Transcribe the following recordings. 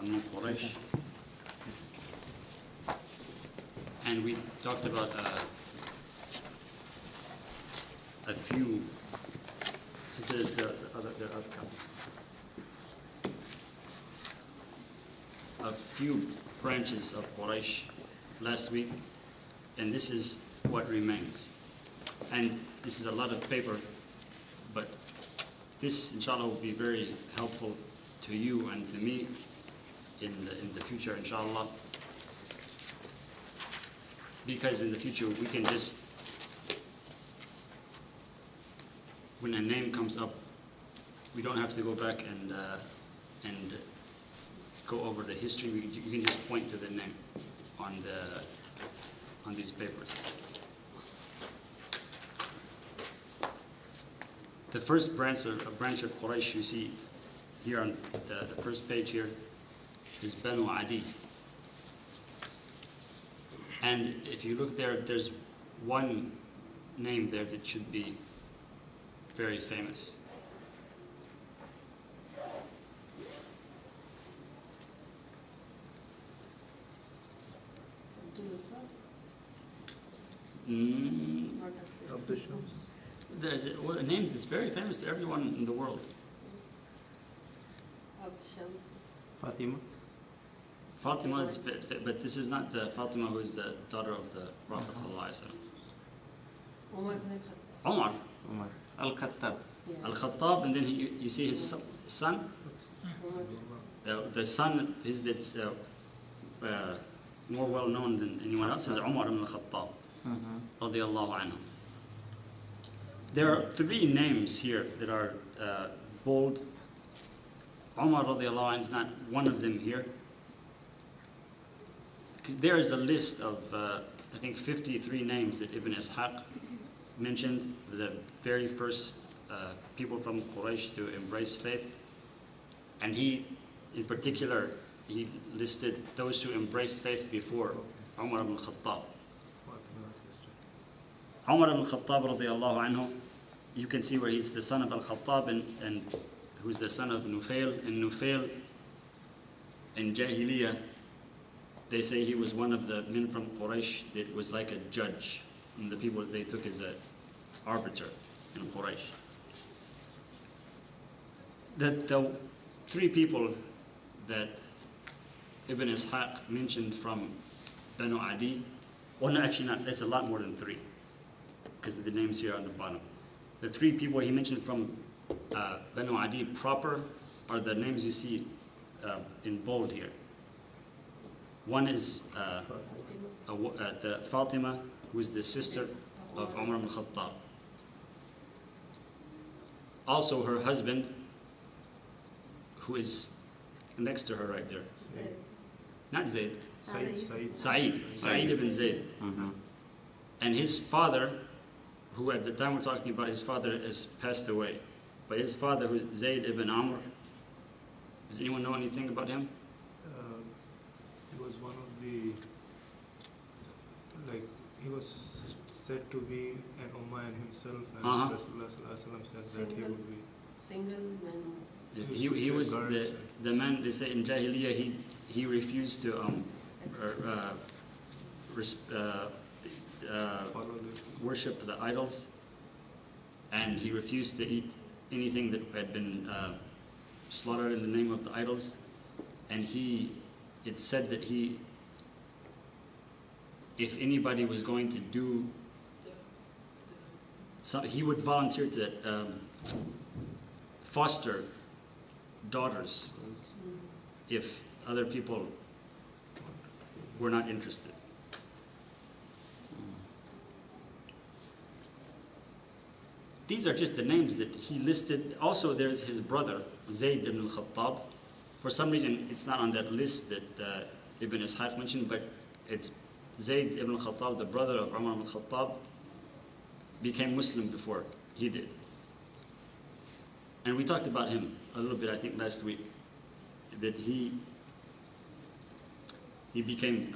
من Quraysh. And we talked about a few. This is the other copies. A few branches of Quraysh last week, and this is what remains. And this is a lot of paper, but this, inshallah, will be very helpful to you and to me in the future, inshallah. Because in the future we can just, when a name comes up, we don't have to go back and go over the history. You can just point to the name on these papers. The first branch of Quraysh you see here on the first page here is Banu Adi. And if you look there, there's one name there that should be very famous. There's a name that's very famous to everyone in the world. Fatima. Fatima is, but this is not the Fatima who is the daughter of the Prophet ﷺ. Umar. Al-Khattab. Al-Khattab, and then you see his son. The son is that's more well known than anyone else is Umar ibn al-Khattab, radiyallahu anhu. There are three names here that are bold. Umar radiallahu anhu is not one of them here. There is a list of, I think, 53 names that Ibn Ishaq mentioned, the very first people from Quraysh to embrace faith. And he, in particular, he listed those who embraced faith before Umar ibn Khattab. Umar ibn Khattab radiallahu anhu, you can see where he's the son of Al-Khattab and who's the son of Nufail. And Nufail, in Jahiliyyah, they say he was one of the men from Quraysh that was like a judge, and the people they took as an arbiter in Quraysh. The three people that Ibn Ishaq mentioned from Banu Adi, well, no, actually not, that's a lot more than three, because of the names here on the bottom. The three people he mentioned from Banu Adi proper are the names you see in bold here. One is the Fatima, who is the sister of Umar ibn Khattab. Also her husband, who is next to her right there. Zayd. Not Zayd. Sa'id. Sa'id ibn Zayd. And his father, who at the time we're talking about, his father has passed away. But his father, who's Zayd ibn Amr, does anyone know anything about him? He was one of the, he was said to be an Umayyan himself, and Rasulullah said that he would be Single man. Yes, he was the man, they say in Jahiliyyah, he refused to worship the idols, and he refused to eat anything that had been slaughtered in the name of the idols. And it's said that if anybody was going to do, he would volunteer to foster daughters if other people were not interested. These are just the names that he listed. Also, there's his brother, Zayd ibn al-Khattab. For some reason, it's not on that list that Ibn Ishaq mentioned, but it's Zayd ibn al-Khattab, the brother of Umar ibn al-Khattab, became Muslim before he did. And we talked about him a little bit, I think, last week, that he became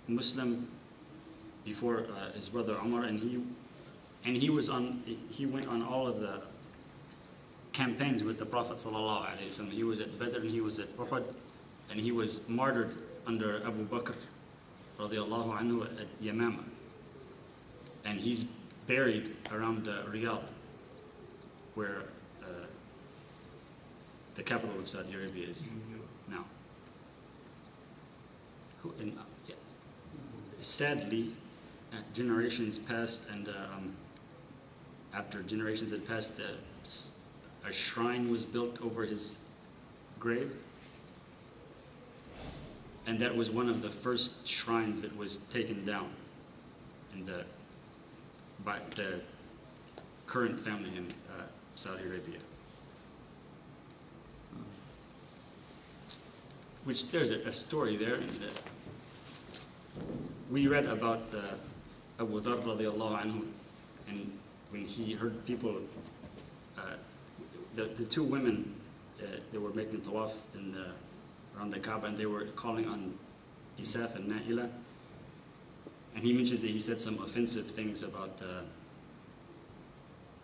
Muslim before his brother Umar, and he went on all of the campaigns with the Prophet ﷺ. He was at Badr and he was at Uhud, and he was martyred under Abu Bakr radiallahu anhu at Yamama. And he's buried around Riyadh, where the capital of Saudi Arabia is now. Sadly, generations passed, and after generations had passed, a shrine was built over his grave. And that was one of the first shrines that was taken down by the current family in Saudi Arabia. Which there's a story there. We read about Abu Dharr radiallahu anhu, and when he heard people, the two women that were making tawaf around the Kaaba, and they were calling on Isaf and Na'ila, and he mentions that he said some offensive things about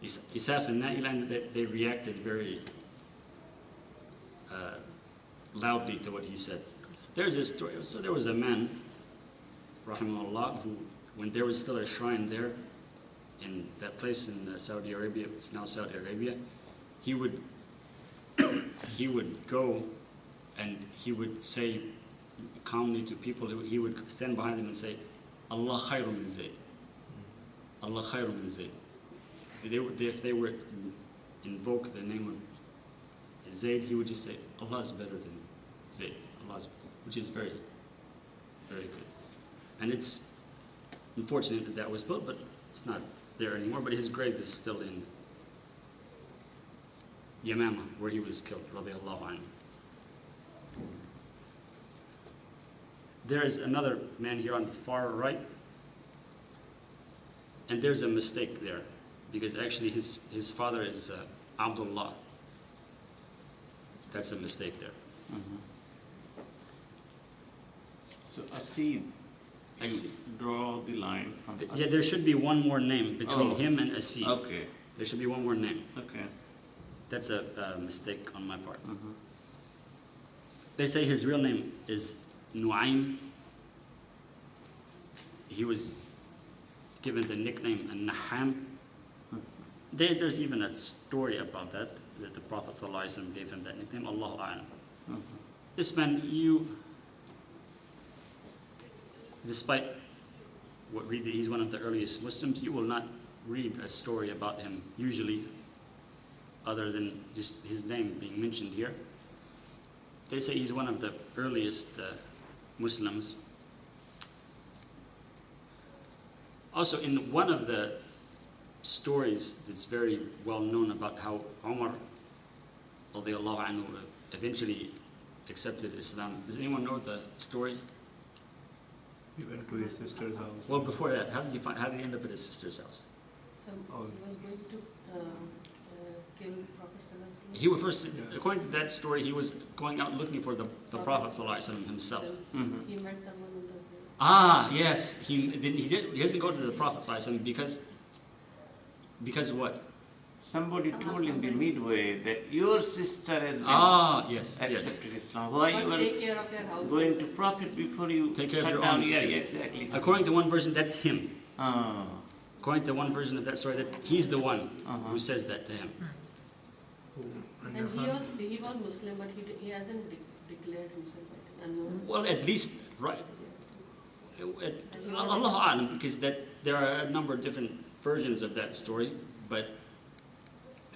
Isaf and Na'ila, and they reacted very loudly to what he said. There's a story. So there was a man, rahimahullah, who, when there was still a shrine there in that place in Saudi Arabia, it's now Saudi Arabia, he would go and he would say calmly to people, he would stand behind them and say, Allah khayru min Zayd. Allah khayru min Zayd. If they were to invoke the name of Zayd, he would just say, Allah is better than Zayd, which is very, very good. And it's unfortunate that was built, but it's not there anymore. But his grave is still in Yamama, where he was killed, radiallahu anhu. There is another man here on the far right, and there's a mistake there, because actually his father is Abdullah. That's a mistake there. Mm-hmm. So Asid, you draw the line from Asid. Yeah, there should be one more name between him and Asid. Okay. There should be one more name. Okay. That's a mistake on my part. Mm-hmm. They say his real name is Nu'aym. He was given the nickname Naham. There's even a story about that the Prophet ﷺ gave him that nickname, Allahu A'lam. Mm-hmm. This man, despite what read that he's one of the earliest Muslims, you will not read a story about him usually, other than just his name being mentioned here. They say he's one of the earliest Muslims. Also, in one of the stories that's very well known about how Umar radiallahu anhu eventually accepted Islam. Does anyone know the story? He went to his sister's house. Well, before that, how did he end up at his sister's house? So he was going to kill Prophet ﷺ. He was first, according to that story, he was going out looking for the Prophet ﷺ himself. So Mm-hmm. he met someone in the way. Ah, yes. He doesn't go to the Prophet ﷺ because what? Somebody told in the midway that your sister has been accepted Islam. Why Must you take care of your house. are going to Prophet before you Take care of shut your down? own. Yeah, Yes. exactly. According to one version, that's him. Ah. According to one version of that story, that he's the one Uh-huh. who says that to him. And he was Muslim, but he hasn't declared himself unknown. Well, at least, right. Allahu A'lam, because there are a number of different versions of that story, but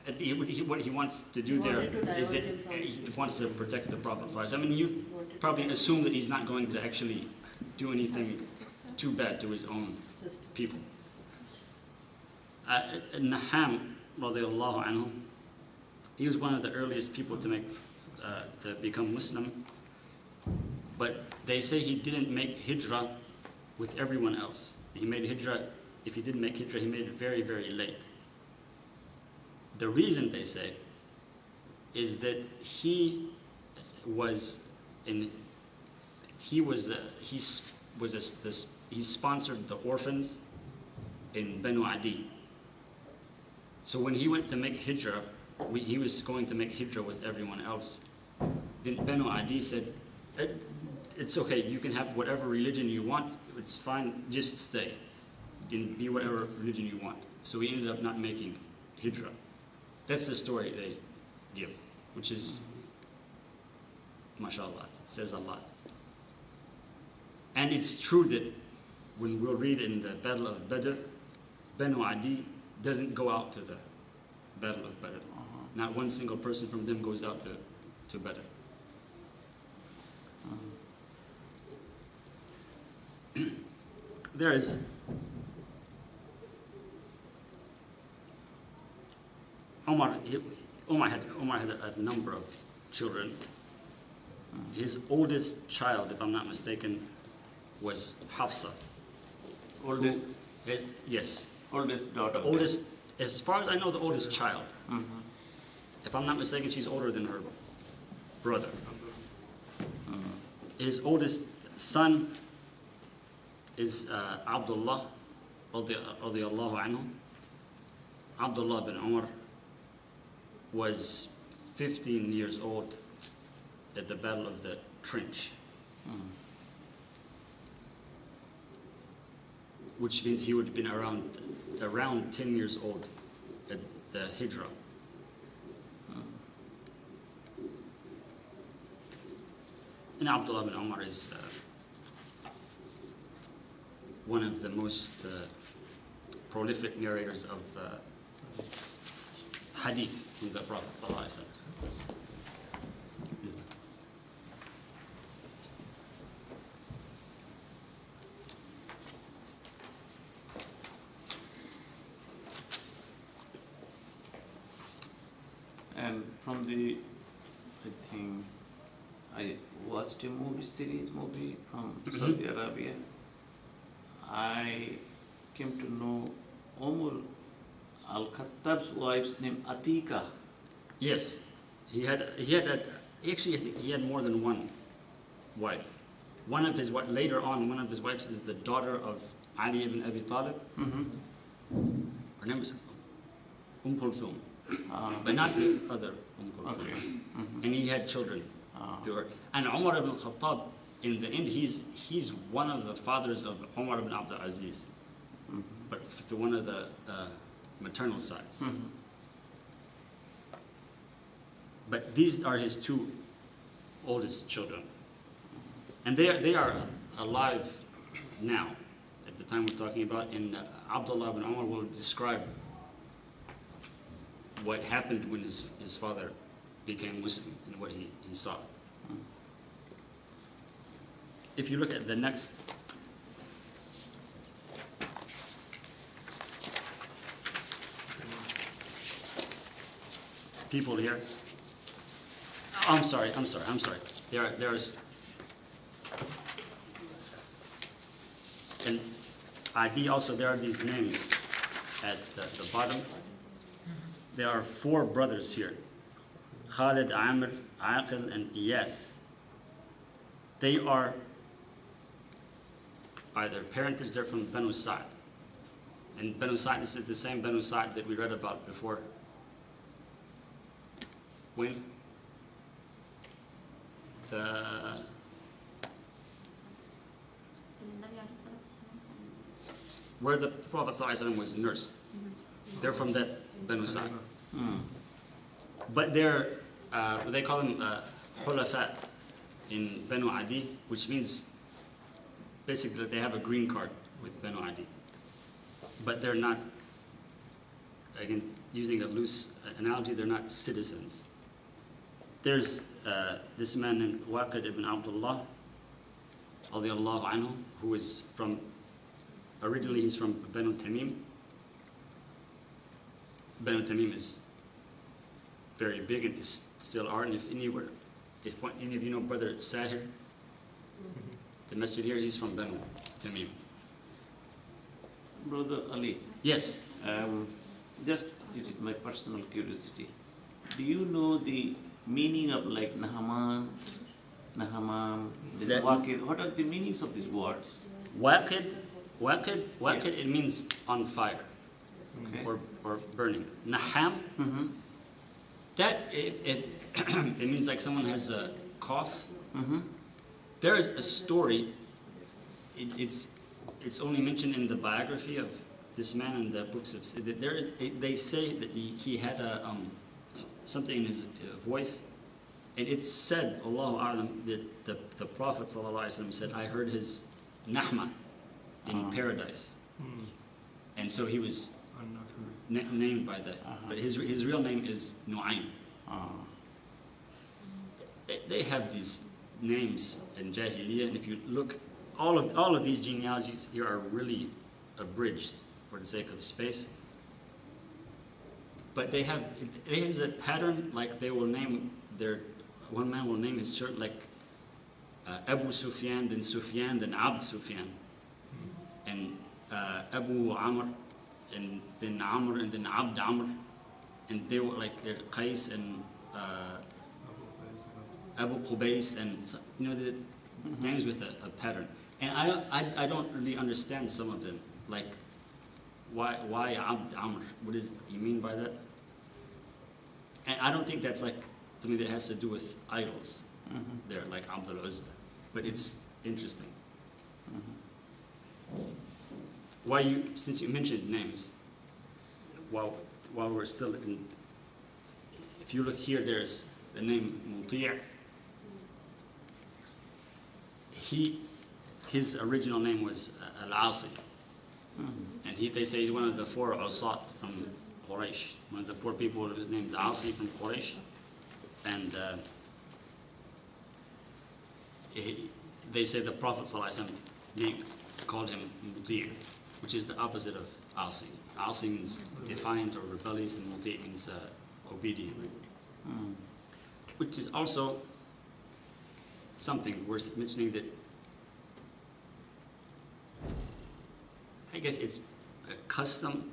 what he wants to do there is that he wants to protect the Prophet. I mean, you probably assume that he's not going to actually do anything too bad to his own people. Naham, radiallahu anhu, he was one of the earliest people to become Muslim, but they say he didn't make hijrah with everyone else. He made hijrah, if he didn't make hijrah, he made it very, very late. The reason, they say, is that he sponsored the orphans in Banu Adi. So when he went to make hijrah, he was going to make hijrah with everyone else. Then Banu Adi said, It's okay. You can have whatever religion you want. It's fine. Just stay. You can be whatever religion you want. So we ended up not making hijrah. That's the story they give, which is, mashallah, it says a lot. And it's true that when we'll read in the Battle of Badr, Banu Adi doesn't go out to the Battle of Badr. Not one single person from them goes out to Badr. There is Umar had a number of children. His oldest child, if I'm not mistaken, was Hafsa. Oldest? Yes. Oldest daughter. The oldest, as far as I know, the oldest child. If I'm not mistaken, she's older than her brother. His oldest son is Abdullah, radiyallahu anhu. Abdullah bin Umar was 15 years old at the Battle of the Trench. Which means he would have been around 10 years old at the Hijrah. And Abdullah bin Umar is one of the most prolific narrators of hadith from the Prophet ﷺ. And from the, I think, I watched a movie from Saudi Arabia. I came to know Umar al-Khattab's wife's name Atika. Yes, actually I think he had more than one wife. Later on, one of his wives is the daughter of Ali ibn Abi Talib. Her name is Kulthum. But not the other Kulthum. Okay. And he had children through her. And Umar ibn Khattab, in the end, he's one of the fathers of Umar ibn Abdul Aziz, but to one of the maternal sides. But these are his two oldest children, and they are alive now at the time we're talking about. And Abdullah ibn Umar will describe what happened when his father became Muslim and what he saw. If you look at the next people here. I'm sorry. There's and ID also, there are these names at the bottom. There are 4 brothers here. Khalid, Amr, Aqil, and Iyas. They are, by their parentage, they're from Banu Sa'd. And Banu Sa'd, this is the same Banu Sa'd that we read about before. When? Where the Prophet ﷺ was nursed. They're from that Banu Sa'd. But they call them Khulafa in Banu Adi, which means basically that they have a green card with Banu Adi. But they're not, again, using a loose analogy, they're not citizens. There's this man named Waqid ibn Abdullah, radiyallahu anhu, who is originally he's from Banu Tamim. Banu Tamim is very big and still are, and if any of you know Brother Sahir, the Masjid here, he's from Banu Tamim. Brother Ali. Yes. Just it is my personal curiosity. Do you know the meaning of like Nahaman, Waqid? What are the meanings of these words? Waqid, it means on fire, Okay. or burning. Naham, that it means like someone has a cough, There is a story. It's only mentioned in the biography of this man in the books of. They say that he had something in his voice, and it's said, Allahu A'lam, that the Prophet ﷺ said, I heard his nahma in paradise, and so he was named by that. But his real name is Nu'aym. They have these names in Jahiliyyah, and if you look, all of these genealogies here are really abridged for the sake of space. But it has a pattern, like they will name one man will name his shirt like Abu Sufyan, then Abd Sufyan, and Abu Amr, and then Amr, and then Abd Amr, and they were like they're Qais and Abu Qubays, and the names with a pattern. And I don't really understand some of them, like why Abd Amr? What does he mean by that? And I don't think that's like something that has to do with idols. There, like Abdul Uzza, but it's interesting. Since you mentioned names, while we're still in, if you look here, there's the name Muti'. His original name was Al-Asi, and they say he's one of the 4 Usat from Quraysh, one of the 4 people who was named Asi from Quraysh, and they say the Prophet ﷺ called him Muti', which is the opposite of Asi. Asi means defiant or rebellious, and Muti' means obedient, which is also something worth mentioning, that I guess it's a custom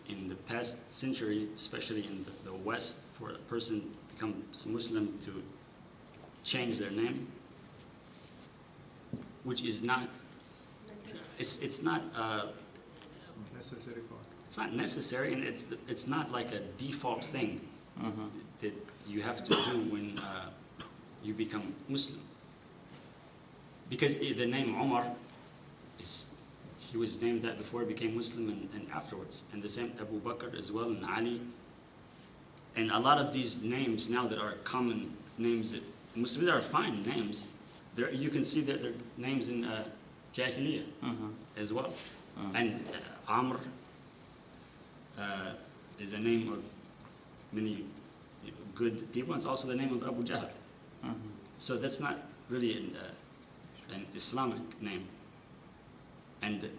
in the past century, especially in the West, for a person becomes Muslim to change their name, which is not. It's not necessary part. It's not necessary, and it's not like a default thing that you have to do when you become Muslim. Because the name Umar he was named that before he became Muslim and afterwards, and the same Abu Bakr as well, and Ali, and a lot of these names now that are common names that Muslims are fine names. You can see that they're names in Jahiliyyah as well, and Amr is a name of many good people. It's also the name of Abu Jahl. So that's not really an Islamic name. And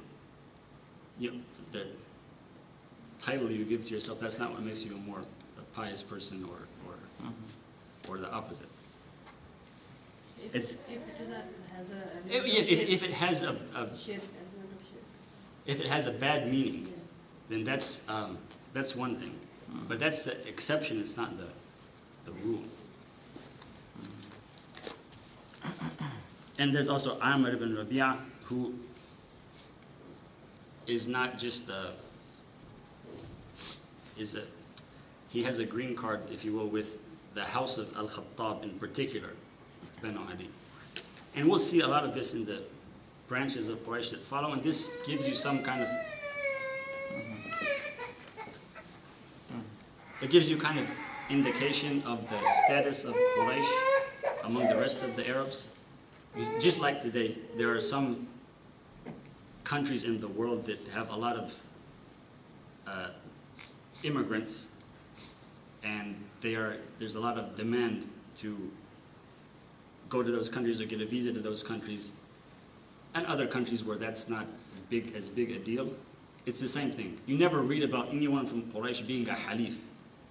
the title you give to yourself, that's not what makes you a more pious person or the opposite. If it has a bad meaning, then that's one thing. But that's the exception, it's not the rule. And there's also Amr ibn Rabi'a, who is not just he has a green card, if you will, with the house of Al-Khattab in particular, with Banu Adi. And we'll see a lot of this in the branches of Quraysh that follow, and this gives you some kind of it gives you kind of indication of the status of Quraysh among the rest of the Arabs. Just like today, there are some countries in the world that have a lot of immigrants, and there's a lot of demand to go to those countries or get a visa to those countries, and other countries where that's not as big a deal. It's the same thing. You never read about anyone from Quraysh being a halif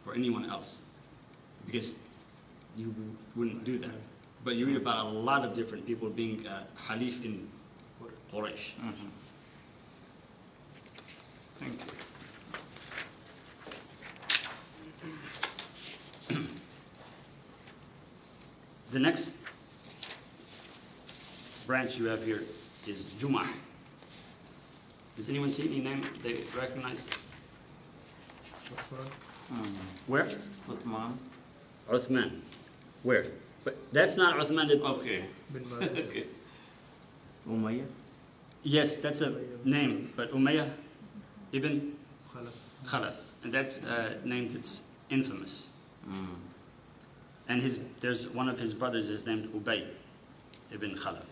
for anyone else, because you wouldn't do that. But you read about a lot of different people being halif in Quraysh. Thank you. The next branch you have here is Jumah. Does anyone see any name they recognize? What's that? Where? Uthman. Uthman. Where? But that's not Uthman ibn... Okay. Bin Mazin. Okay. Umayyah? Yes, that's a name, but Umayyah ibn Khalaf. Khalaf. And that's a name that's infamous. Mm. And there's one of his brothers is named Ubay ibn Khalaf.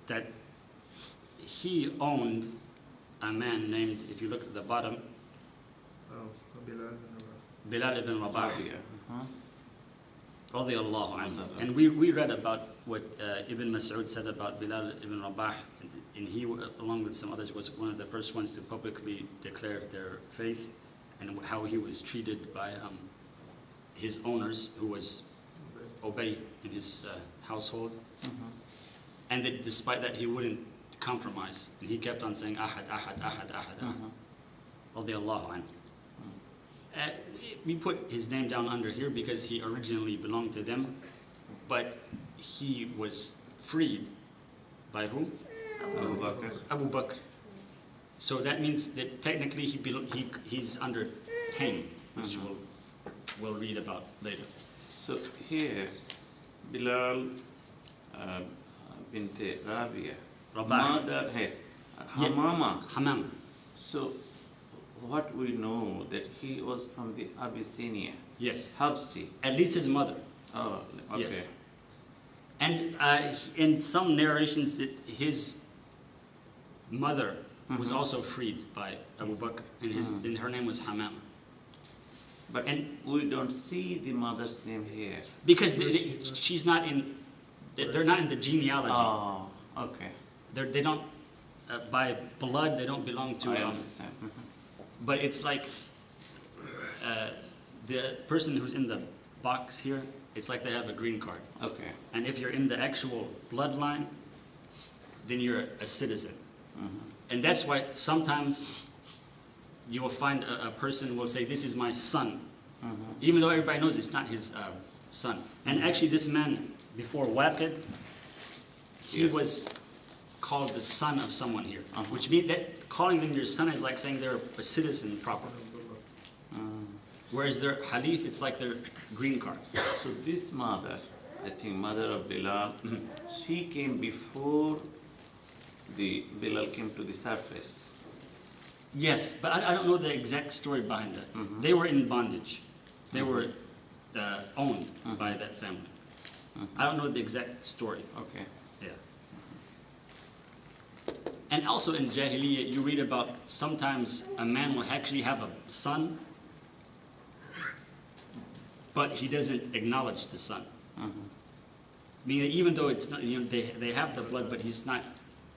That he owned a man named, if you look at the bottom, Oh, Bilal bin Rabah. Bilal ibn Rabah, Uh-huh. radiyallahu anhu. And we read about what Ibn Mas'ud said about Bilal ibn Rabah, and he, along with some others, was one of the first ones to publicly declare their faith, and how he was treated by his owners, who was Ubay in his household. And that despite that, he wouldn't compromise, and he kept on saying Ahad, Ahad, Ahad, Ahad, Ahad. Radiyallahu anhu. We put his name down under here because he originally belonged to them, but he was freed by whom? Abu Bakr. Abu Bakr. So that means that technically he's under 10, which we'll read about later. So here, Bilal bint Rabia, Rabah. mother hai, Hamama. Hamam. So what we know that he was from the Abyssinia, Yes. Habsi. At least his mother. Oh, okay. Yes. And in some narrations that his mother was also freed by Abu Bakr, and her name was Hamam. But And- we don't see the mother's name here. Because she's not in, they're not in the genealogy. Oh, okay. They don't, by blood, they don't belong to. I understand. But it's like the person who's in the box here, it's like they have a green card. Okay. And if you're in the actual bloodline, then you're a citizen. And that's why sometimes you will find a person will say, this is my son. Even though everybody knows it's not his son. And actually this man, before Waqid, he Yes. was called the son of someone here. Which means that calling them your son is like saying they're a citizen proper. Whereas their halif, it's like their green card. So this mother, I think mother of Bilal, she came before the Bilal came to the surface. Yes, but I don't know the exact story behind that. They were in bondage. They were owned by that family. I don't know the exact story. Okay. Yeah. And also in Jahiliyyah, you read about sometimes a man will actually have a son, but he doesn't acknowledge the son. Meaning even though it's not, they have the blood, but he's not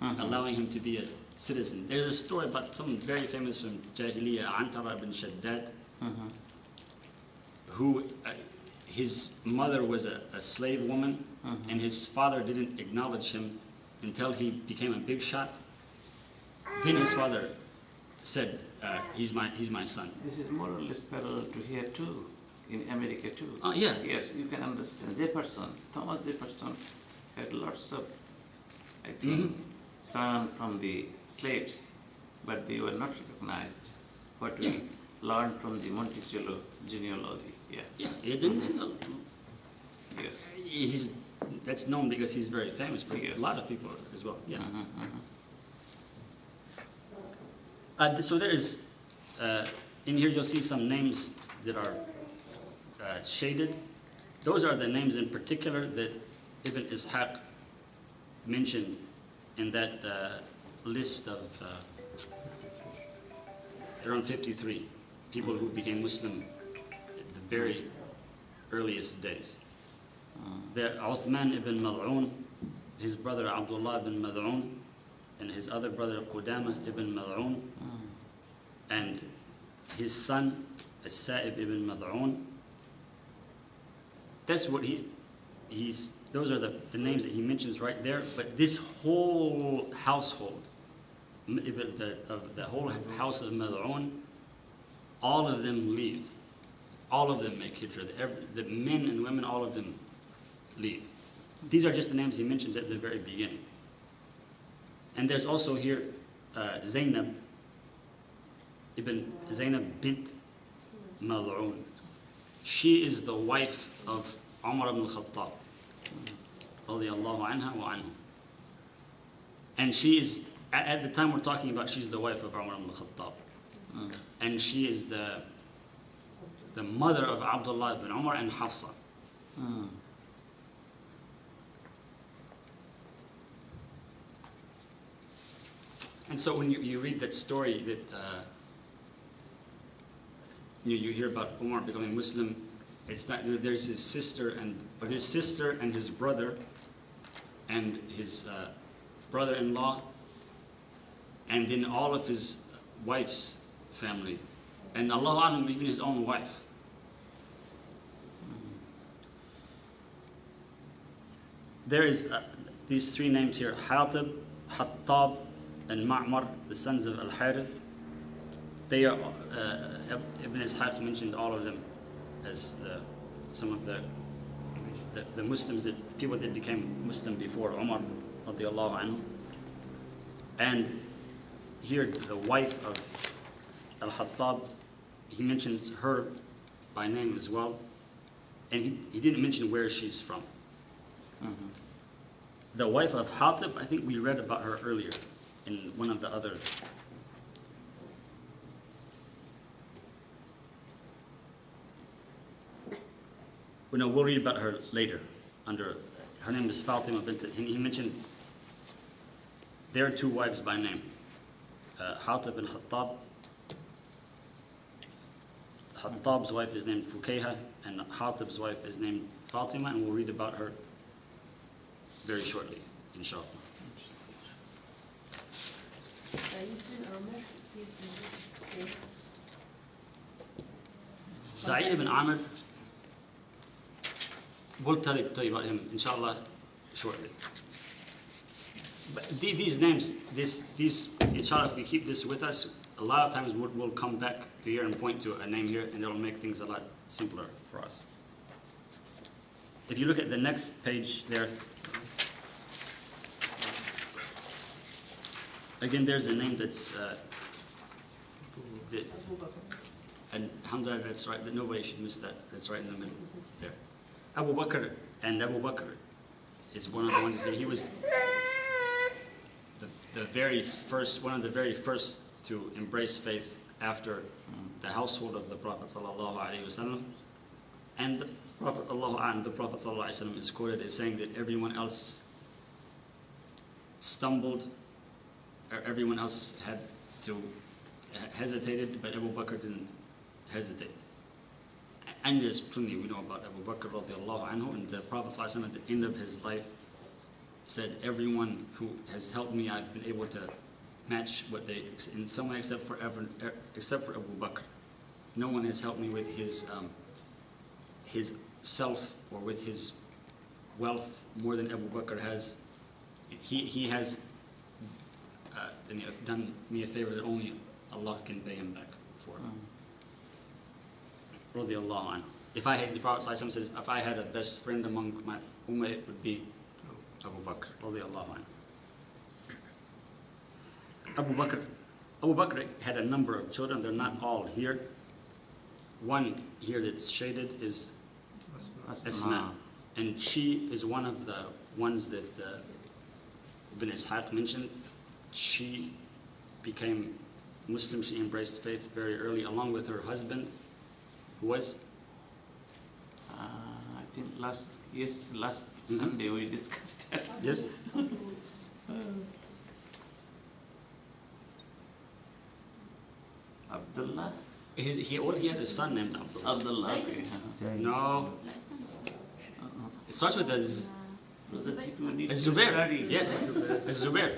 allowing him to be a citizen. There's a story about someone very famous from Jahiliyyah, Antara bin Shaddad, who his mother was a slave woman, and his father didn't acknowledge him until he became a big shot. Then his father said, he's my son. This is more or less parallel to here too, in America too. Oh, yeah. Yes, you can understand. Jefferson, Thomas Jefferson had lots of, I think, sons from the slaves, but they were not recognized. What we learned from the Monticello genealogy. Yeah. Yeah, it didn't, Yes. that's known because he's very famous, but Yes. a lot of people as well. Yeah. So there is, in here you'll see some names that are shaded. Those are the names in particular that Ibn Ishaq mentioned in that list of around 53 people who became Muslim at the very earliest days. There Uthman ibn Mad'un, his brother Abdullah ibn Mad'un, and his other brother Qudama ibn Mad'un, and his son As-Sa'ib ibn Mad'un. That's what those are the names that he mentions right there. But this whole household, the whole house of Mad'un, all of them leave. All of them make hijrah. The men and women, all of them leave. These are just the names he mentions at the very beginning. And there's also here Zainab bint Mal'un. She is the wife of Umar ibn al-Khattab, radiyallahu anha wa anhu. And she is, at the time we're talking about, she's the wife of Umar ibn al-Khattab. And she is the mother of Abdullah ibn Umar and Hafsa. And so when you read that story that you hear about Umar becoming Muslim, it's not, there's his sister and his brother and his brother-in-law, and then all of his wife's family, and Allahu A'lam, even his own wife. There is these three names here: Hatib, Hattab, and Ma'mar, the sons of Al-Harith. They are, Ibn Ishaq mentioned all of them as some of the Muslims, people that became Muslim before Umar radiallahu anhu. And here the wife of Al-Hattab, he mentions her by name as well, and he didn't mention where she's from. The wife of Hatib, I think we read about her earlier in one of the other. No, we'll read about her later. Her name is Fatima bint. He mentioned there are two wives by name, Hatib and Hattab. Hattab's wife is named Fukayha, and Hatib's wife is named Fatima, and we'll read about her very shortly, inshallah. Sa'id ibn Amr, we'll tell you about him, inshallah, shortly. But these names, inshallah, if we keep this with us, a lot of times we'll come back to here and point to a name here, and it'll make things a lot simpler for us. If you look at the next page there, again, there's a name that's, and alhamdulillah, that's right, nobody should miss that. That's right in the middle there. Abu Bakr, and Abu Bakr is one of the ones that he was one of the very first to embrace faith after the household of the Prophet sallallahu alaihi wasallam. And the Prophet sallallahu alaihi wasallam is quoted as saying that everyone else stumbled, or everyone else had to hesitated, but Abu Bakr didn't hesitate. And there's plenty we know about Abu Bakr radiallahu anhu, and the Prophet sallallahu alaihi wasallam at the end of his life said, everyone who has helped me, I've been able to match what they, in some way, except for Abu Bakr. No one has helped me with his self or with his wealth more than Abu Bakr has. He has done me a favor that only Allah can pay him back for. Radiallahu anhu. If I had, the Prophet ﷺ said, if I had a best friend among my ummah, it would be Abu Bakr. Radiallahu anhu. Abu Bakr had a number of children. They're not all here. One here that's shaded is Asma. And she is one of the ones that Ibn Ishaq mentioned. She became Muslim. She embraced faith very early, along with her husband, who was? I think last Sunday we discussed that. Yes? Abdullah? He had a son named Abdullah. Abdullah, okay. No. It starts with Az-Zubair. Yes, Az-Zubair.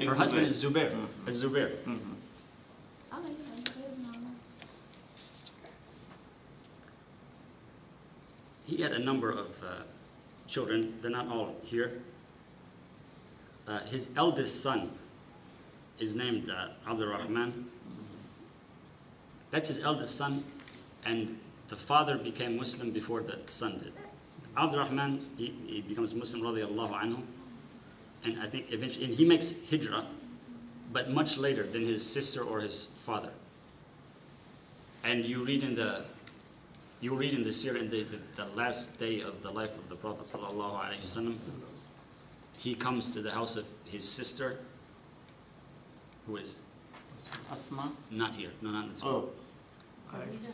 Her husband is Zubair. Az-Zubair. He had a number of children. They're not all here. His eldest son is named Abdul Rahman. That's his eldest son, and the father became Muslim before the son did. Abdul Rahman, he becomes Muslim radiallahu anhu, and I think eventually, and he makes hijrah, but much later than his sister or his father. And you read in the you read in the Seerah, in the last day of the life of the Prophet sallallahu alaihi wasallam, he comes to the house of his sister, who is Asma? not here, no, not in this Oh. Khadija.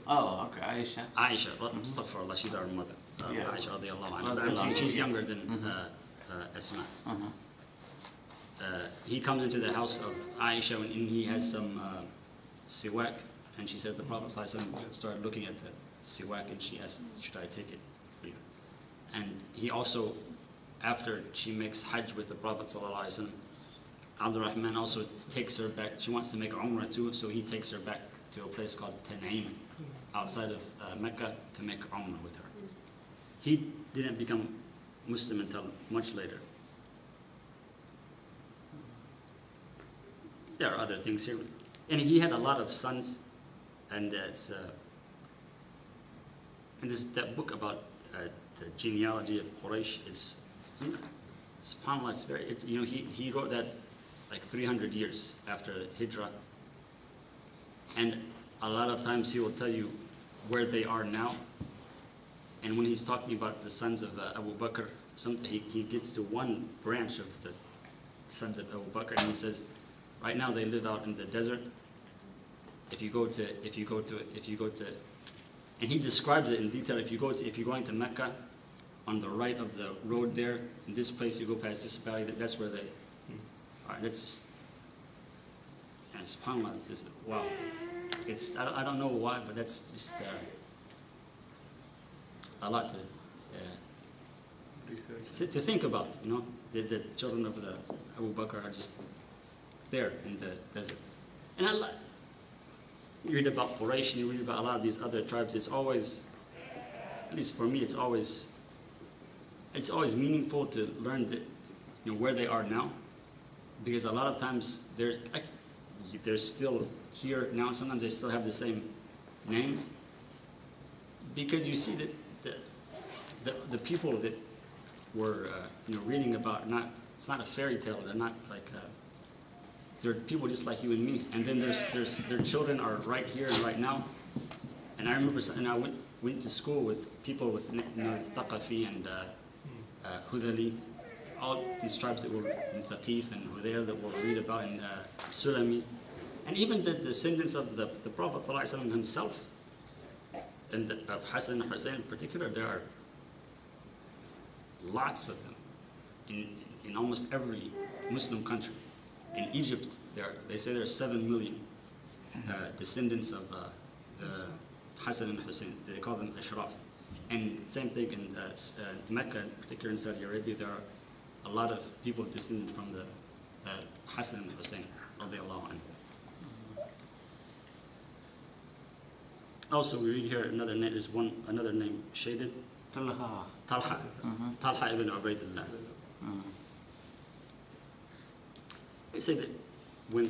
Oh, okay, Aisha. Aisha, astaghfirullah, she's our mother. Yeah. Aisha radiallahu anha. But I'm saying she's younger than Asma. He comes into the house of Aisha and he has some siwak, and she says the Prophet ﷺ started looking at the siwak and she asked, should I take it for you? And he also, after she makes hajj with the Prophet ﷺ, Abdul Rahman also takes her back. She wants to make Umrah too, so he takes her back to a place called Tan'im, outside of Mecca, to make Umrah with her. He didn't become Muslim until much later. There are other things here. And he had a lot of sons, and that book about the genealogy of Quraysh, SubhanAllah, it's very, he wrote that like 300 years after Hijrah. And a lot of times he will tell you where they are now. And when he's talking about the sons of Abu Bakr, he gets to one branch of the sons of Abu Bakr, and he says, right now they live out in the desert. If you go to, and he describes it in detail. If you're going to Mecca, on the right of the road there, in this place you go past this valley, that's where they are. That's, and SubhanAllah, it's just, wow. I don't know why, but that's just a lot to think about. The children of the Abu Bakr are just there in the desert. And you read about Quraysh, and you read about a lot of these other tribes. It's always, at least for me, it's always meaningful to learn where they are now, because a lot of times they're still here now. Sometimes they still have the same names, because you see that the people that we're reading about, it's not a fairy tale. They're not like they're people just like you and me. And then their children are right here and right now. And I remember, and I went to school with people with Thaqafi and Hudali, all these tribes that were in Thaqif and Hudayr that we'll read about in Sulami, and even the descendants of the Prophet ﷺ himself, and of Hassan and Hussein in particular. There are lots of them in almost every Muslim country. In Egypt, they say there are 7 million descendants of the Hassan and Hussein. They call them Ashraf. And same thing in Mecca, particularly in Saudi Arabia, there are a lot of people descended from the Hassan and Hussein, radiallahu anhu. Also, we read here another name. There's another name shaded. Talha. Talha. Talha ibn Ubaydullah. They say that when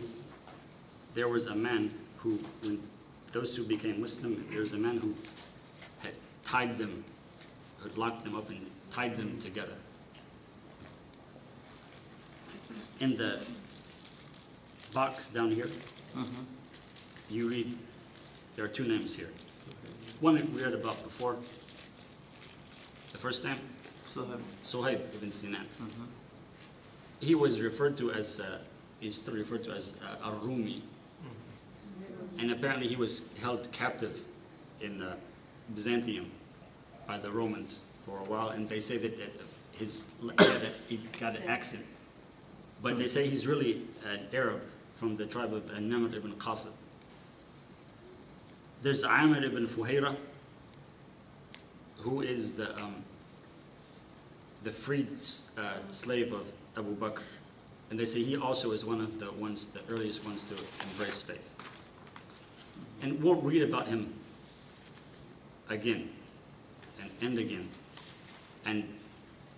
there was a man who, when those two became Muslim, there was a man who had tied them, had locked them up and tied them together. In the box down here, you read, there are 2 names here. One we read about before. The first name? Suhaib ibn Sinan. He was referred to as, is still referred to as Ar-Rumi. And apparently he was held captive in Byzantium by the Romans for a while, and they say that he got an accent. But they say he's really an Arab from the tribe of Namr ibn Qasid. There's Amr ibn Fuhayra, who is the freed slave of Abu Bakr. And they say he also is one of the earliest ones to embrace faith. And we'll read about him again and again. And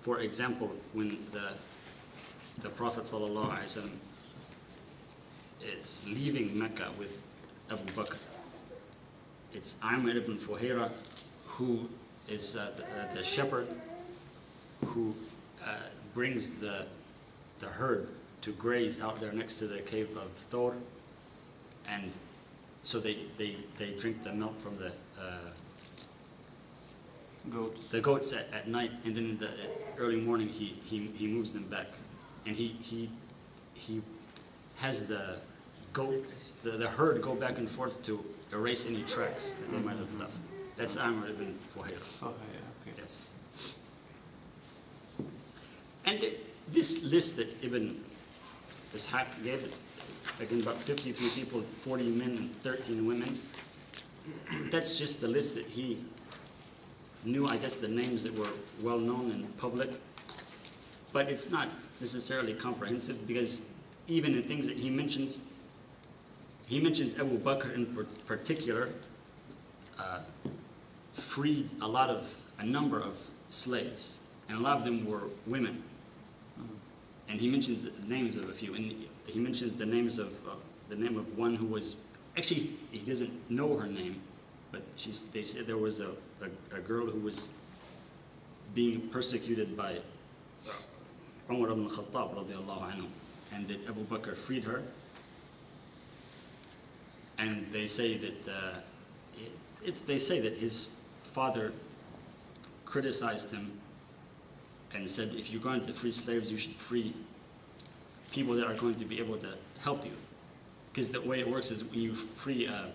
for example, when the Prophet ﷺ is leaving Mecca with Abu Bakr, it's Amr ibn Fuhayra, who is the shepherd who brings the herd to graze out there next to the cave of Thor, and so they drink the milk from the Goats. the goats at night, and then in the early morning he moves them back, and he has the goats, the herd go back and forth to erase any tracks that they might have left. That's Amr ibn Fuhayra. Oh, yeah, okay. Yes. And this list that Ibn Ishaq gave, it's again about 53 people, 40 men and 13 women. That's just the list that he knew, I guess, the names that were well known and public. But it's not necessarily comprehensive, because even in things that he mentions Abu Bakr in particular freed a number of slaves, and a lot of them were women. And he mentions the names of a few, and he mentions the names of the name of one who was actually, he doesn't know her name, but they said there was a girl who was being persecuted by Umar ibn Khattab radiallahu anhu, and that Abu Bakr freed her. And they say that his father criticized him and said, if you're going to free slaves, you should free people that are going to be able to help you. Because the way it works is when you free a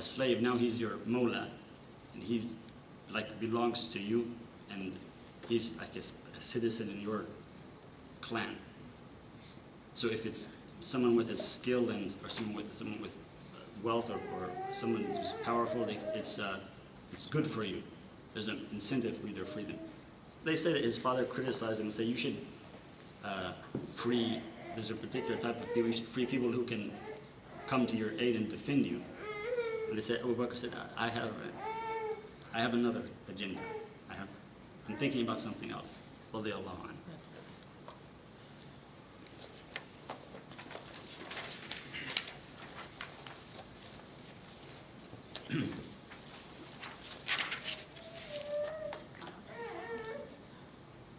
slave, now he's your mawla, and he belongs to you, and he's like a citizen in your clan. So if it's someone with a skill or someone with wealth or someone who's powerful, it's good for you. There's an incentive for you to free them. They say that his father criticized him and said, you should there's a particular type of people, you should free people who can come to your aid and defend you. And they said, Abu Bakr said, I have another agenda. I'm thinking about something else. Radiallahu anhu.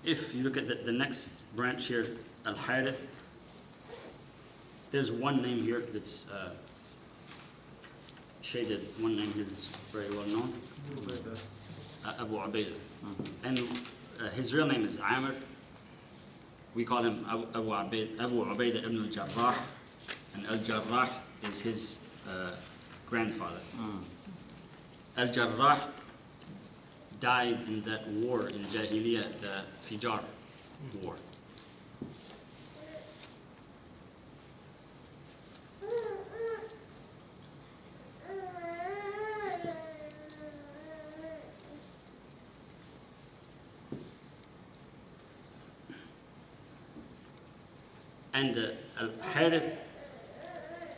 If you look at the next branch here, Al-Harith, there's one name here that's shaded, one name here that's very well known, Abu Ubaidah. And his real name is Amr. We call him Abu Ubaidah ibn al-Jarrah, and al-Jarrah is his grandfather. Al-Jarrah died in that war in Jahiliyyah, the Fijar war. And Al-Harith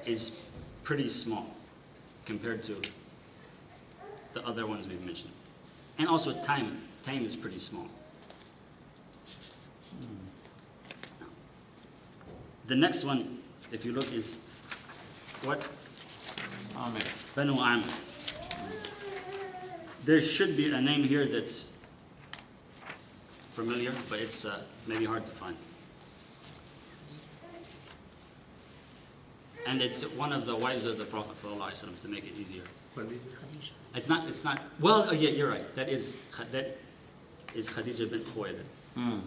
is pretty small compared to the other ones we've mentioned. And also Taym is pretty small. The next one, if you look, is what? Amir. Banu Amir. There should be a name here that's familiar, but it's maybe hard to find. And it's one of the wives of the Prophet ﷺ, to make it easier. It's not. Well, yeah, you're right. That is Khadija bint Khuwaylid.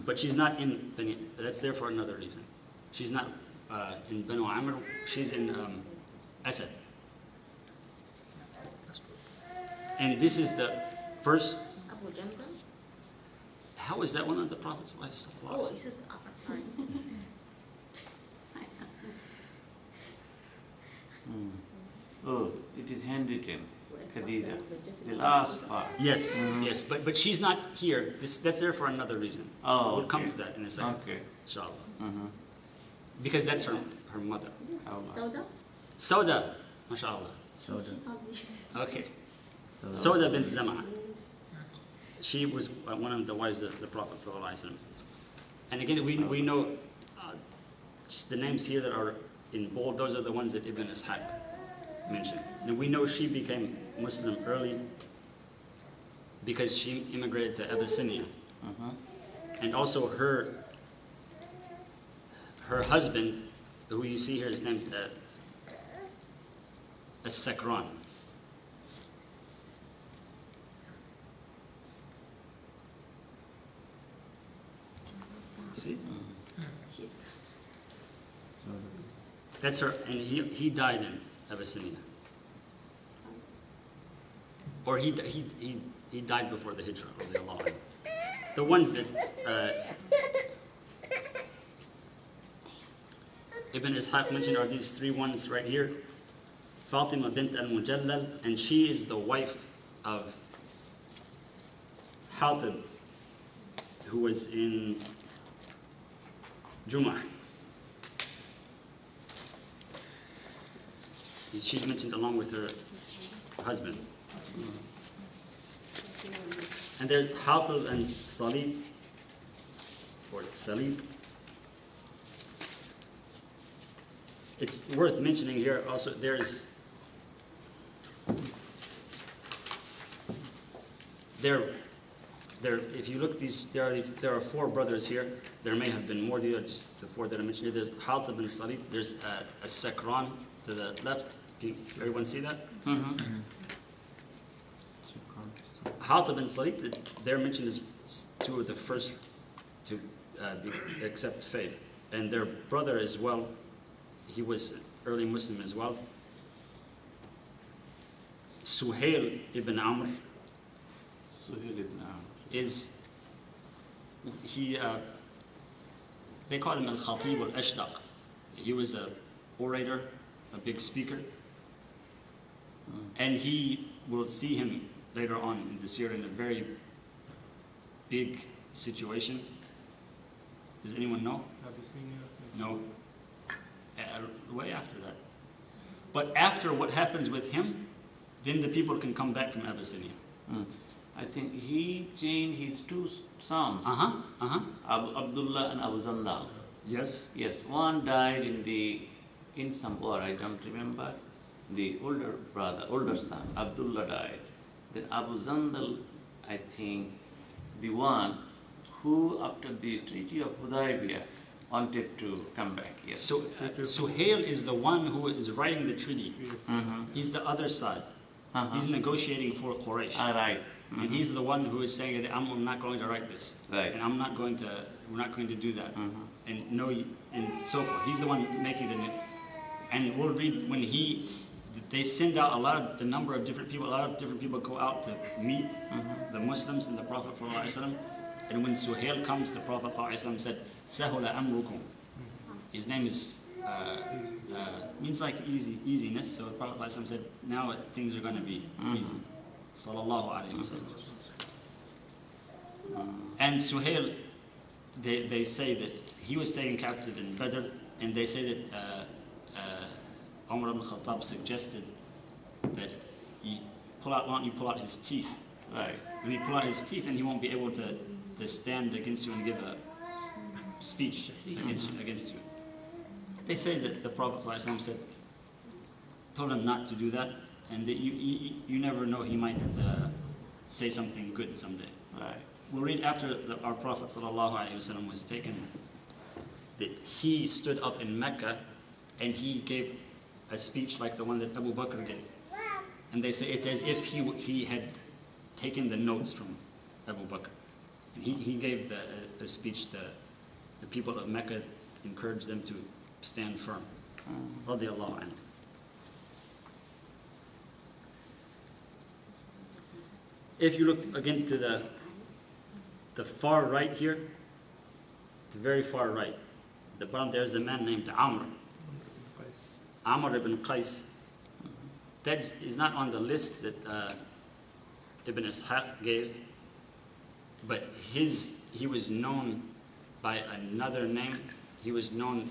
But she's not in Bani. That's there for another reason. She's not in Banu Amr. She's in Asad. And this is the first. How is that one of the Prophet's wives? Oh, is it? Sorry. Oh, it is handwritten, Khadija, the last part. Yes, yes, but she's not here. That's there for another reason. Oh, we'll come okay. to that in a second. Okay. Inshallah. Because that's her mother. Sauda? Sauda, mashallah. Okay. Sauda bint Zam'a. She was one of the wives of the Prophet ﷺ. And again, we know just the names here that are in bold, those are the ones that Ibn Ishaq mentioned. And we know she became Muslim early because she immigrated to Abyssinia. And also her husband, who you see here, is named As-Sakran. See? She's That's her, and he died in Abyssinia. Or he died before the Hijrah, radiallahu anhu. The ones that Ibn Ishaq mentioned are these three ones right here. Fatima bint al-Mujallal, and she is the wife of Hatib, who was in Jum'ah. She's mentioned along with her husband. And there's Hatib and Salit, or Salit. It's worth mentioning here also, if you look, there are four brothers here. There may have been more, these are just the four that I mentioned here. There's Hatib and Salit, there's a Sakran to the left. Can everyone see that? Hatib and Salit, they're mentioned as two of the first to accept faith. And their brother as well, he was early Muslim as well. Suhail ibn Amr is, they call him al-Khatib al-Ashdaq. He was an orator, a big speaker. And he will see him later on in the seerah in a very big situation. Does anyone know? Abyssinia. No. Way after that. But after what happens with him, then the people can come back from Abyssinia. I think he changed his two sons, Abdullah and Abu Zandal. Yes. Yes, one died in some war, I don't remember. The older son, Abdullah died. Then Abu Zandal, I think, the one who after the Treaty of Hudaybiyah wanted to come back. Yes. So Suhail is the one who is writing the treaty. He's the other side. He's negotiating for Quraysh. Right. And he's the one who is saying that I'm not going to write this. Right. And we're not going to do that. And no, and so forth. He's the one making the, and we'll read when they send out a number of different people go out to meet the Muslims and the Prophet ﷺ. And when Suhail comes, the Prophet ﷺ said, Sahula amrukum. His name is, means like easiness. So the Prophet ﷺ said, now things are going to be easy. Sallallahu alayhi wa sallam. And Suhail, they say that he was taken captive in Badr, and they say that Umar ibn Khattab suggested that why don't you pull out his teeth? Right. When you pull out his teeth, then he won't be able to stand against you and give a speech against you. They say that the Prophet ﷺ told him not to do that, and that you never know, he might say something good someday. Right. We'll read after our Prophet ﷺ was taken, that he stood up in Mecca and he gave a speech like the one that Abu Bakr gave. And they say it's as if he had taken the notes from Abu Bakr. And he gave a speech to the people of Mecca, encouraged them to stand firm. Radiallahu anhu. If you look again to the far right here, the very far right, the bottom, there's a man named Amr ibn Qais. That is not on the list that Ibn Ishaq gave, but he was known by another name. He was known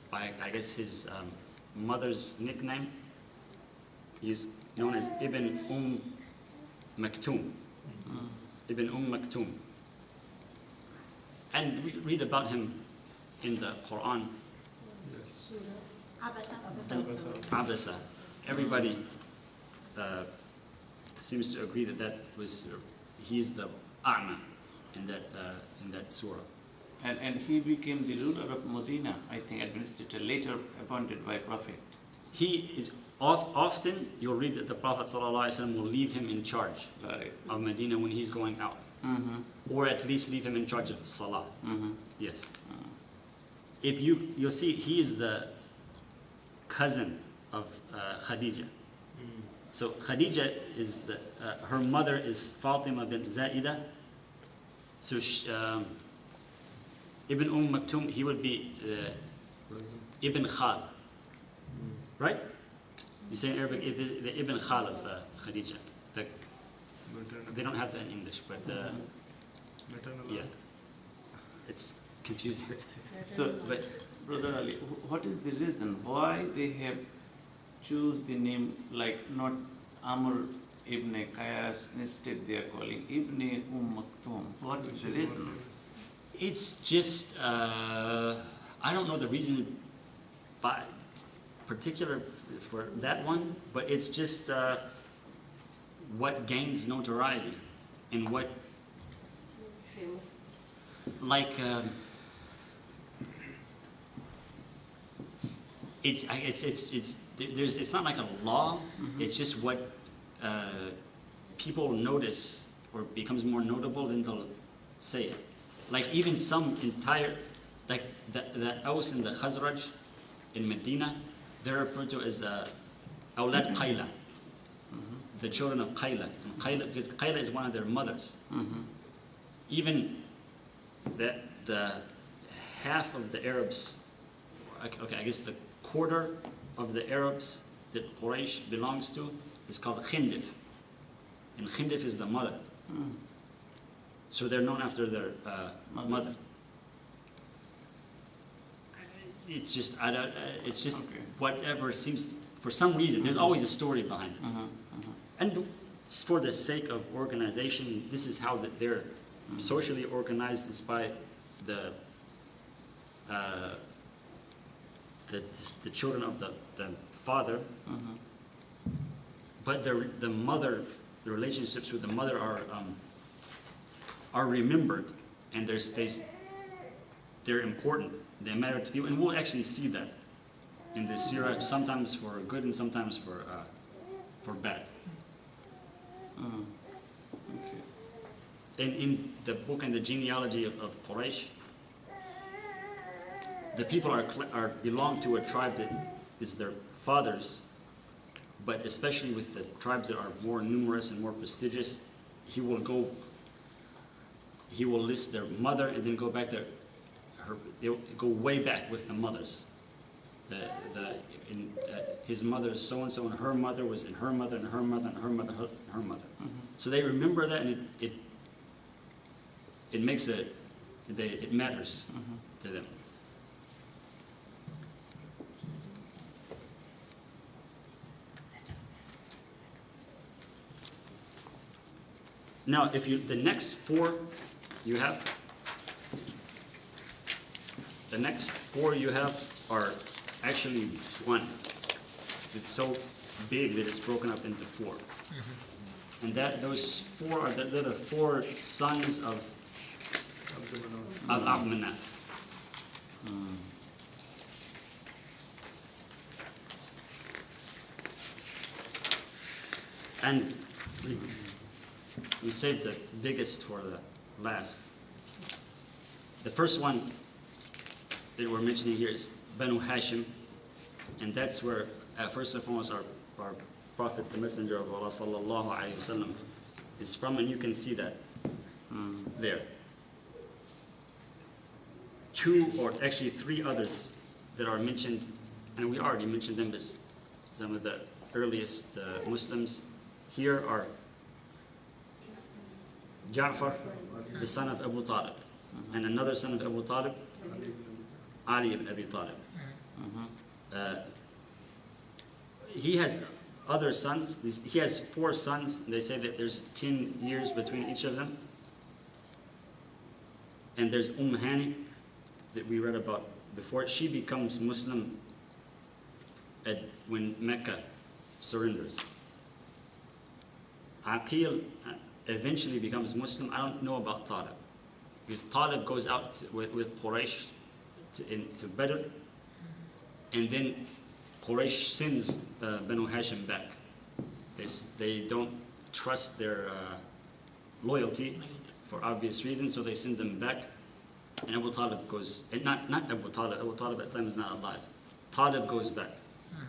by, I guess, his mother's nickname. He's known as Ibn Maktoum. Ibn Maktoum. And we read about him in the Quran. Abasa. Everybody seems to agree that he is the A'ma in that surah. And he became the ruler of Medina, I think, administrator, later appointed by Prophet. He is Often you'll read that the Prophet ﷺ will leave him in charge Right. of Medina when he's going out, or at least leave him in charge of Salah. Yes. If you'll see, he is the cousin of Khadija. So Khadija is her mother is Fatima bint Zaida. So Ibn Maktoum, he would be Ibn Khal, right? You say in Arabic the Ibn Khal of Khadija. They don't have that in English, but yeah, it's confusing. So, But Brother Ali, what is the reason why they have choose the name like not Amr ibn Qais, instead they are calling Ibn Maktoum? What is the reason? it's just I don't know the reason by particular for that one, but it's just what gains notoriety and what Famous. like it's not like a law. It's just what people notice or becomes more notable, then they'll say it. Like even some entire, like the Aus and the Khazraj in Medina, they're referred to as Awlad Qayla, the children of Qayla. And Qayla, because Qayla is one of their mothers. Even the half of the Arabs, okay, I guess the quarter of the Arabs that Quraysh belongs to is called Khindif. And Khindif is the mother. So they're known after their mother. It's just, Okay. whatever seems, for some reason, there's always a story behind it. And for the sake of organization, this is how they're socially organized, is by the children of the father. But the mother, the relationships with the mother are remembered, and they're important. They matter to people, and we'll actually see that in the Seerah, sometimes for good and sometimes for bad. Okay. And in the book and the genealogy of Quraysh, the people belong to a tribe that is their fathers, but especially with the tribes that are more numerous and more prestigious, he will list their mother and then go back there. They'll go way back with the mothers. His mother is so and so, and her mother was in her mother, and her mother, and her mother, her mother. So they remember that, and it makes it matters to them. Now, the next four you have are actually one. It's so big that it's broken up into four. And those four are the four sons of Abd Manaf. And we saved the biggest for the last. The first one that we're mentioning here is Banu Hashim, and that's where first and foremost our Prophet, the Messenger of Allah sallallahu alaihi wasallam, is from, and you can see that there. Two or actually three others that are mentioned, and we already mentioned them as some of the earliest Muslims. Here are Ja'far, the son of Abu Talib, and another son of Abu Talib, Ali ibn Abi Talib. He has other sons. He has 4 sons. They say that there's 10 years between each of them. And there's Hani that we read about before. She becomes Muslim when Mecca surrenders. Aqil eventually becomes Muslim. I don't know about Talib, because Talib goes out with Quraysh to Badr, and then Quraysh sends Banu Hashim back. They don't trust their loyalty for obvious reasons, so they send them back. And Abu Talib goes, and not Abu Talib. Abu Talib at the time is not alive. Talib goes back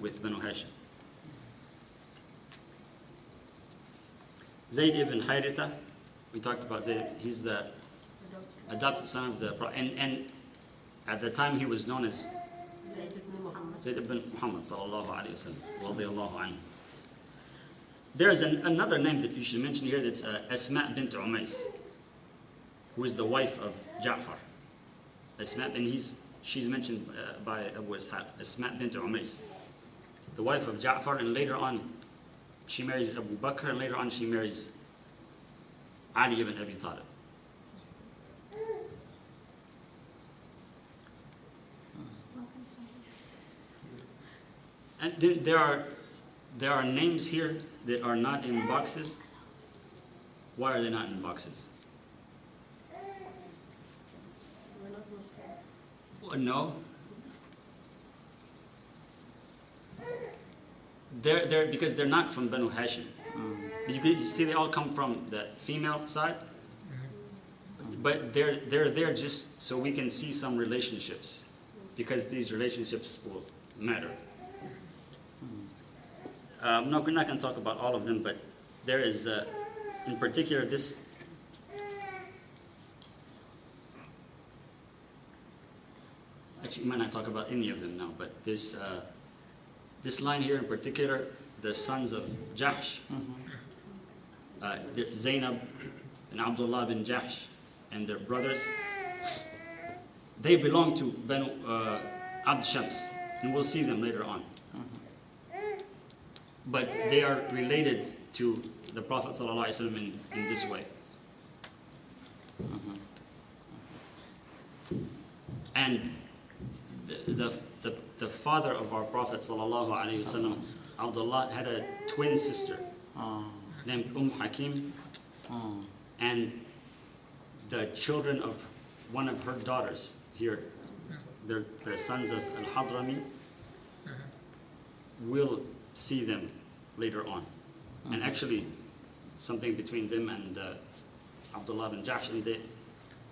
with Banu Hashim. Zayd ibn Haritha, we talked about Zayd. He's the adopted son of the Prophet, and at the time he was known as Zayd ibn Muhammad sallallahu alaihi wasallam, radiyallahu anhu. There's another name that you should mention here. That's Asma bint Umays, who is the wife of Ja'far. Asma, and she's mentioned by Abu Ishaq. Asma bint Umays, the wife of Ja'far, and later on she marries Abu Bakr, and later on she marries Ali ibn Abi Talib. And then there are names here that are not in boxes. Why are they not in boxes? Well, no. They're because they're not from Banu Hashim. You can see they all come from the female side. But they're there just so we can see some relationships, because these relationships will matter. We're not going to talk about all of them, but there is, in particular, this. Actually, we might not talk about any of them now, but this line here in particular, the sons of Jahsh, Zainab and Abdullah bin Jahsh, and their brothers, they belong to Banu Abd Shams, and we'll see them later on. But they are related to the Prophet ﷺ in this way. And the father of our Prophet ﷺ, Abdullah, had a twin sister named Hakim, and the children of one of her daughters here, they're the sons of Al-Hadrami, will see them later on. And actually, something between them and Abdullah bin Jahsh, and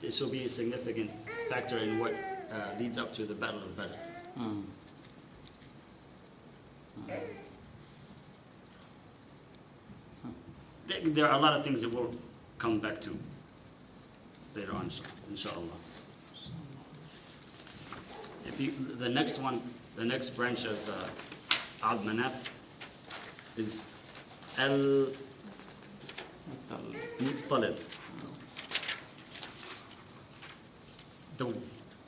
this will be a significant factor in what leads up to the Battle of Badr. There are a lot of things that we'll come back to later on, inshallah. The next branch of Abd Manaf is Al-Muttalib. The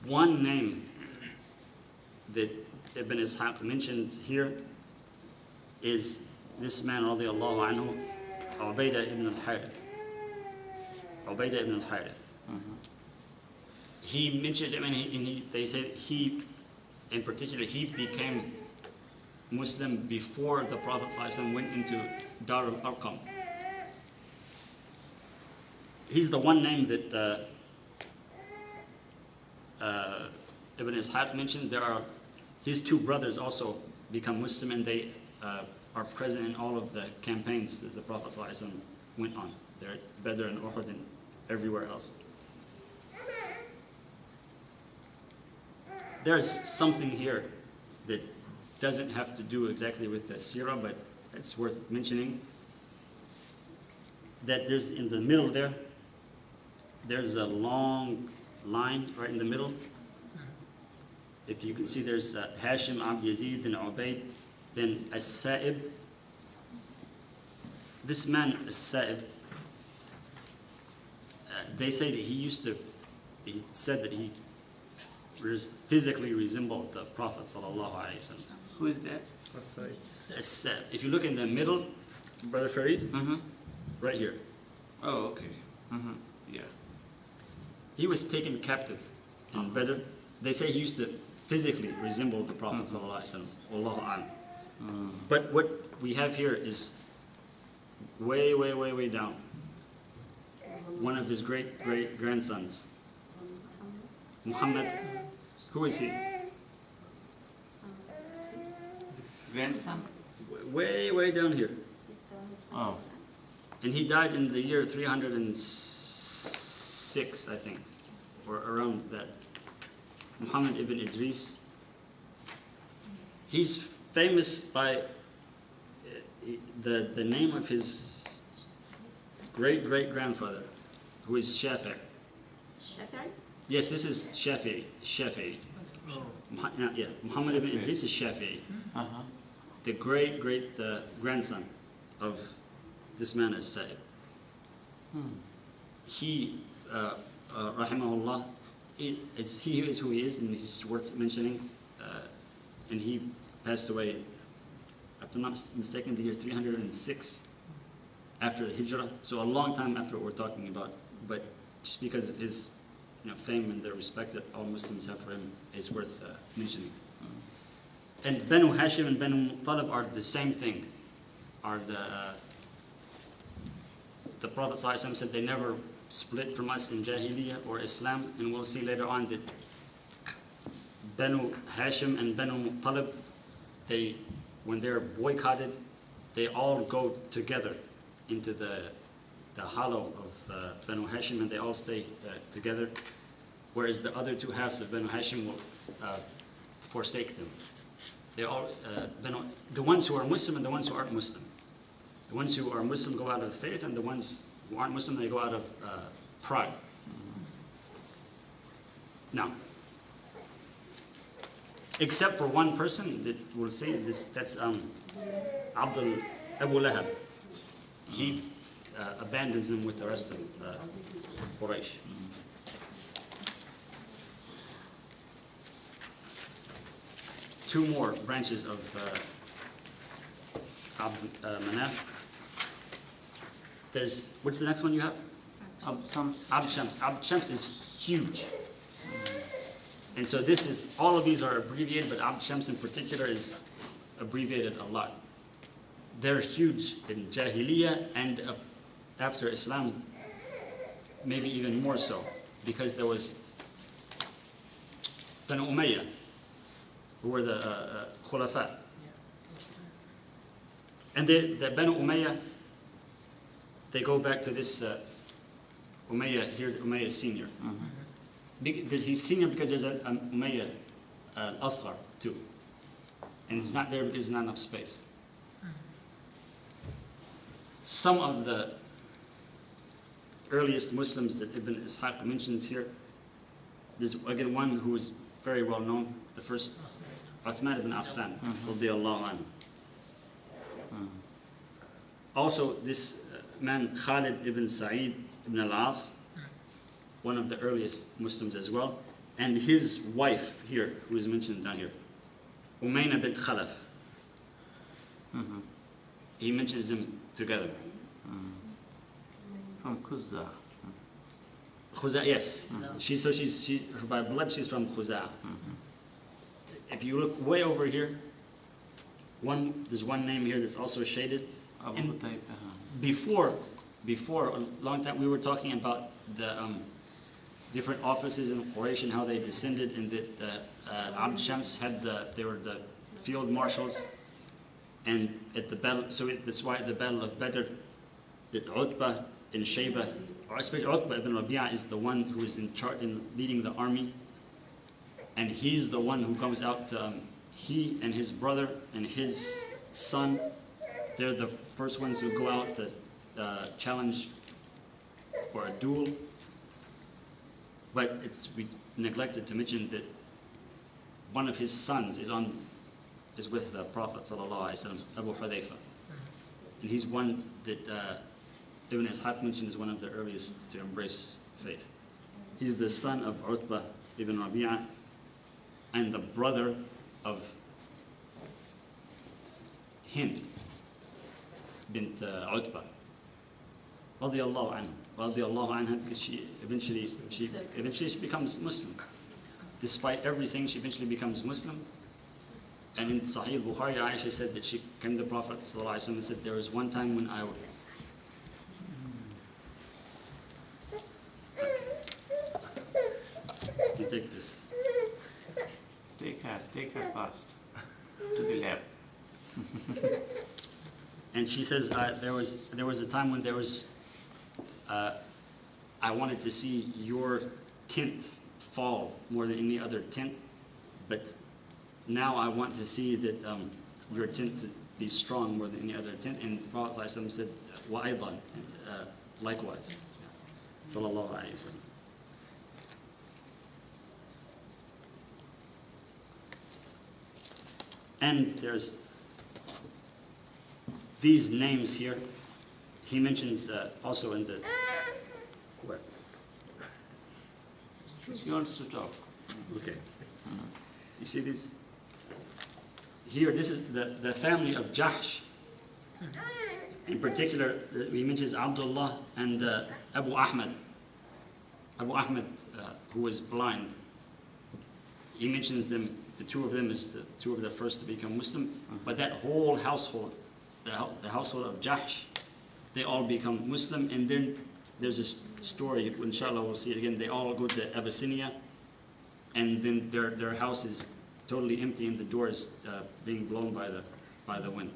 one name that Ibn Ishaq mentions here is this man, radiallahu anhu, Ubaidah ibn al-Harith. Ubaidah ibn al-Harith. He mentions him, and they say in particular, he became Muslim before the Prophet ﷺ went into Dar al-Arqam. He's the one name that Ibn Ishaq mentioned. There are his two brothers also become Muslim, and they are present in all of the campaigns that the Prophet ﷺ went on. They're at Badr and Uhud and everywhere else. There's something here that doesn't have to do exactly with the seerah, but it's worth mentioning. That there's in the middle there's a long line right in the middle. If you can see, there's Hashim, Abd Yazid, and Ubayd, then As-Sa'ib. This man, As-Sa'ib, they say that he said that he physically resembled the Prophet sallallahu alaihi wasallam. Who is that? As-Sa'ib. If you look in the middle, Brother Farid, right here. Oh, okay. Yeah. He was taken captive in Badr. They say he used to physically resemble the Prophet sallallahu alaihi wasallam. Wallahu a'lam. But what we have here is way, way, way, way down. One of his great-great-grandsons. Muhammad. Who is he? grandson? Way down here. Oh. And he died in the year 306, I think, or around that. Muhammad ibn Idris. He's famous by the name of his great-great-grandfather, who is Shafi'i. Shafi'i? Yes, this is Shafi'i. Yeah, Muhammad ibn Idris is Shafi'i. Uh-huh. The great grandson of this man is Sa'ib. He, rahimahullah, he is who he is, and he's worth mentioning. And he passed away, if I'm not mistaken, the year 306 after the Hijrah. So a long time after what we're talking about. But just because of his fame and the respect that all Muslims have for him is worth mentioning. And Banu Hashim and Banu Muttalib are the same thing. Are the Prophet ﷺ said they never split from us in Jahiliyyah or Islam, and we'll see later on that Banu Hashim and Banu Muttalib, when they're boycotted, they all go together into the hollow of Banu Hashim, and they all stay together, whereas the other two halves of Banu Hashim will forsake them. They all, the ones who are Muslim and the ones who aren't Muslim. The ones who are Muslim go out of faith, and the ones who aren't Muslim, they go out of pride. Now, except for one person that we'll say this, that's Abu Lahab. He abandons him with the rest of Quraysh. Two more branches of Manaf. What's the next one you have? Abd Shams. Abd Shams. Abd Shams is huge. And so all of these are abbreviated, but Abd Shams in particular is abbreviated a lot. They're huge in Jahiliyyah and after Islam, maybe even more so, because there was Banu Umayyah, who were the Khulafa. And the Banu Umayyah, they go back to this Umayyah here, Umayyah senior. He's senior because there's an Umayyah Asghar too. And it's not there because there's not enough space. Some of the earliest Muslims that Ibn Ishaq mentions here, there's again one who is very well known, the first Uthman ibn Affan, radiyallahu anhu. Also, this man Khalid ibn Sa'id ibn al-As, one of the earliest Muslims as well, and his wife here, who is mentioned down here, Umayna bint Khalaf. He mentions them together. From Khuzah. Khuzah, yes. She's by blood she's from Khuzah. If you look way over here, there's one name here that's also shaded. And before a long time, we were talking about the different offices in Quraysh and how they descended, and that Abd Shams they were the field marshals, and at the battle. So that's why at the Battle of Badr, that Utbah and Shaybah, or especially Utbah ibn Rabi'ah, is the one who is in charge in leading the army, and he's the one who comes out. He and his brother and his son, they're the first ones who go out to challenge for a duel. But we neglected to mention that one of his sons is with the Prophet ﷺ, Abu Hudayfa. And he's one that Ibn Ishaq mentioned is one of the earliest to embrace faith. He's the son of Utbah ibn Rabi'ah and the brother of Hind bint Utbah. Radiyallahu anhu. Radiyallahu anha, because she eventually becomes Muslim. Despite everything, she eventually becomes Muslim. And in Sahih Bukhari, Aisha said that she came to the Prophet ﷺ and said, there was one time when I You take this. Take her fast to the left. And she says there was a time when I wanted to see your tent fall more than any other tent, but now I want to see that your tent to be strong more than any other tent. And the Prophet ﷺ said, وَأَيْضًا, likewise. Sallallahu alayhi wa sallam. And there's these names here. He mentions also in the... Where? She wants to talk. Okay. You see this? Here, this is the family of Jahsh. In particular, he mentions Abdullah and Abu Ahmed. Abu Ahmed, who was blind. He mentions them, the two of them as the two of the first to become Muslim. But that whole household, the household of Jahsh, they all become Muslim. And then there's a story, inshallah we'll see it again, they all go to Abyssinia, and then their house is totally empty and the door is being blown by the wind.